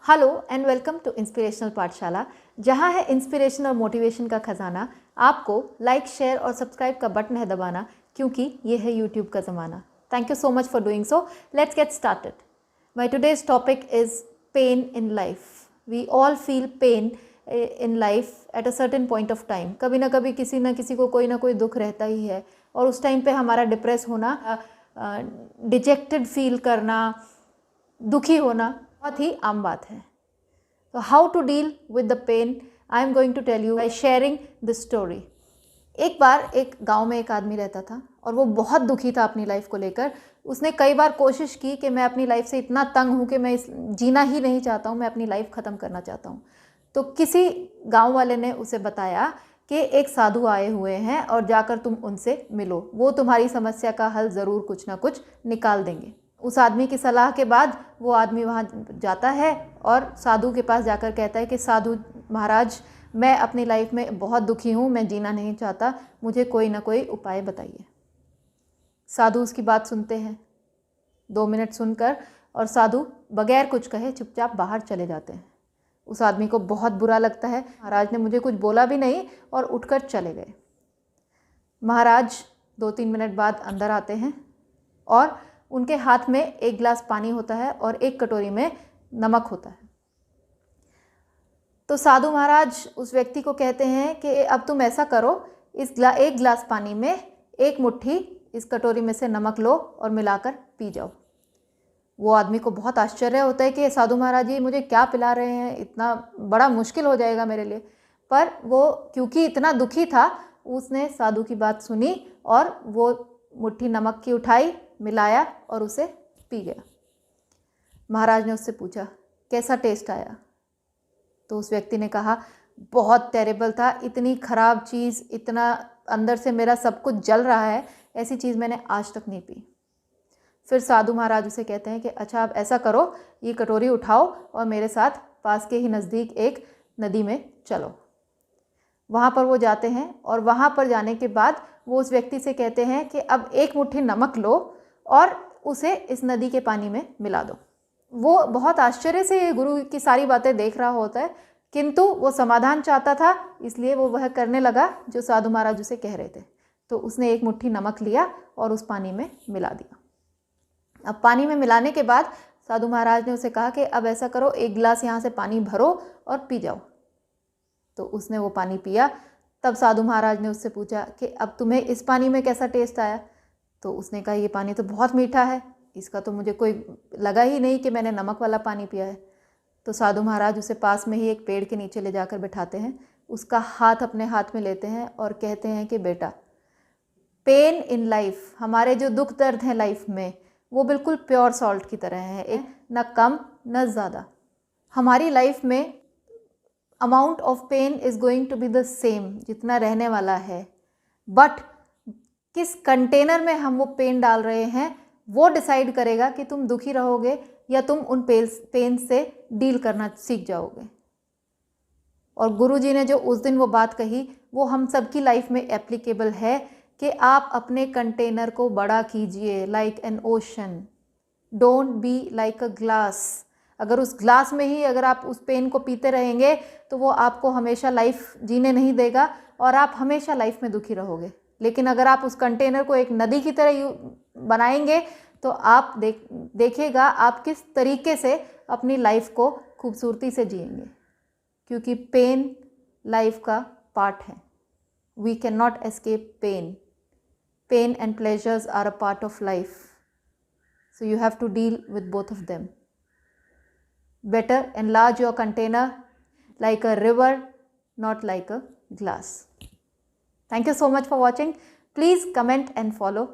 Hello and welcome to inspirational Pathshala, जहां है inspiration और मोटिवेशन का खजाना। आपको लाइक, शेयर और सब्सक्राइब का बटन है दबाना, क्योंकि ये है यूट्यूब का ज़माना। Thank you so much for doing so. Let's get started. My today's topic is pain in life. We all feel pain in life at a certain point of time. कभी ना कभी किसी न किसी को कोई ना कोई दुख रहता ही है, और उस टाइम पे हमारा डिप्रेस होना, डिजेक्टेड फील करना, दुखी होना बहुत ही आम बात है। तो how to deal with the pain, I am going to tell you by sharing the story. एक बार एक गांव में एक आदमी रहता था और वो बहुत दुखी था अपनी लाइफ को लेकर। उसने कई बार कोशिश की कि मैं अपनी लाइफ से इतना तंग हूँ कि मैं जीना ही नहीं चाहता हूँ, मैं अपनी लाइफ ख़त्म करना चाहता हूँ। तो किसी गांव वाले ने उसे बताया कि एक साधु आए हुए हैं और जाकर तुम उनसे मिलो, वो तुम्हारी समस्या का हल ज़रूर कुछ ना कुछ निकाल देंगे। उस आदमी की सलाह के बाद वो आदमी वहाँ जाता है और साधु के पास जाकर कहता है कि साधु महाराज, मैं अपनी लाइफ में बहुत दुखी हूँ, मैं जीना नहीं चाहता, मुझे कोई ना कोई उपाय बताइए। साधु उसकी बात सुनते हैं, 2 मिनट सुनकर, और साधु बगैर कुछ कहे चुपचाप बाहर चले जाते हैं। उस आदमी को बहुत बुरा लगता है, महाराज ने मुझे कुछ बोला भी नहीं और उठकर चले गए। महाराज 2-3 मिनट बाद अंदर आते हैं और उनके हाथ में एक गिलास पानी होता है और एक कटोरी में नमक होता है। तो साधु महाराज उस व्यक्ति को कहते हैं कि अब तुम ऐसा करो, एक गिलास पानी में एक मुट्ठी इस कटोरी में से नमक लो और मिलाकर पी जाओ। वो आदमी को बहुत आश्चर्य होता है कि साधु महाराज जी मुझे क्या पिला रहे हैं, इतना बड़ा मुश्किल हो जाएगा मेरे लिए। पर वो क्योंकि इतना दुखी था, उसने साधु की बात सुनी और वो मुट्ठी नमक की उठाई, मिलाया और उसे पी गया। महाराज ने उससे पूछा कैसा टेस्ट आया? तो उस व्यक्ति ने कहा बहुत टेरेबल था, इतनी ख़राब चीज़, इतना अंदर से मेरा सब कुछ जल रहा है, ऐसी चीज़ मैंने आज तक नहीं पी। फिर साधु महाराज उसे कहते हैं कि अच्छा आप ऐसा करो, ये कटोरी उठाओ और मेरे साथ पास के ही नज़दीक एक नदी में चलो। वहाँ पर वो जाते हैं और वहाँ पर जाने के बाद वो उस व्यक्ति से कहते हैं कि अब एक मुट्ठी नमक लो और उसे इस नदी के पानी में मिला दो। वो बहुत आश्चर्य से गुरु की सारी बातें देख रहा होता है, किंतु वो समाधान चाहता था, इसलिए वो वह करने लगा जो साधु महाराज उसे कह रहे थे। तो उसने एक मुट्ठी नमक लिया और उस पानी में मिला दिया। अब पानी में मिलाने के बाद साधु महाराज ने उसे कहा कि अब ऐसा करो, एक गिलास यहाँ से पानी भरो और पी जाओ। तो उसने वो पानी पिया। तब साधु महाराज ने उससे पूछा कि अब तुम्हें इस पानी में कैसा टेस्ट आया? तो उसने कहा ये पानी तो बहुत मीठा है, इसका तो मुझे कोई लगा ही नहीं कि मैंने नमक वाला पानी पिया है। तो साधु महाराज उसे पास में ही एक पेड़ के नीचे ले जाकर बिठाते हैं, उसका हाथ अपने हाथ में लेते हैं और कहते हैं कि बेटा, पेन इन लाइफ, हमारे जो दुख दर्द हैं लाइफ में, वो बिल्कुल प्योर सॉल्ट की तरह है, एक न कम न ज़्यादा। हमारी लाइफ में amount of pain is going to be the same, जितना रहने वाला है, बट किस कंटेनर में हम वो पेन डाल रहे हैं वो डिसाइड करेगा कि तुम दुखी रहोगे या तुम उन पेन से डील करना सीख जाओगे। और गुरुजी ने जो उस दिन वो बात कही वो हम सबकी लाइफ में एप्लीकेबल है कि आप अपने कंटेनर को बड़ा कीजिए, like an ocean, don't be like a glass. अगर उस ग्लास में ही अगर आप उस पेन को पीते रहेंगे तो वो आपको हमेशा लाइफ जीने नहीं देगा और आप हमेशा लाइफ में दुखी रहोगे। लेकिन अगर आप उस कंटेनर को एक नदी की तरह बनाएंगे तो आप देखिएगा आप किस तरीके से अपनी लाइफ को खूबसूरती से जिएंगे, क्योंकि पेन लाइफ का पार्ट है। We can not escape pain. Pain and pleasures are a part of life, so you have to deal with both of them. Better enlarge your container like a river, not like a glass. Thank you so much for watching. Please comment and follow.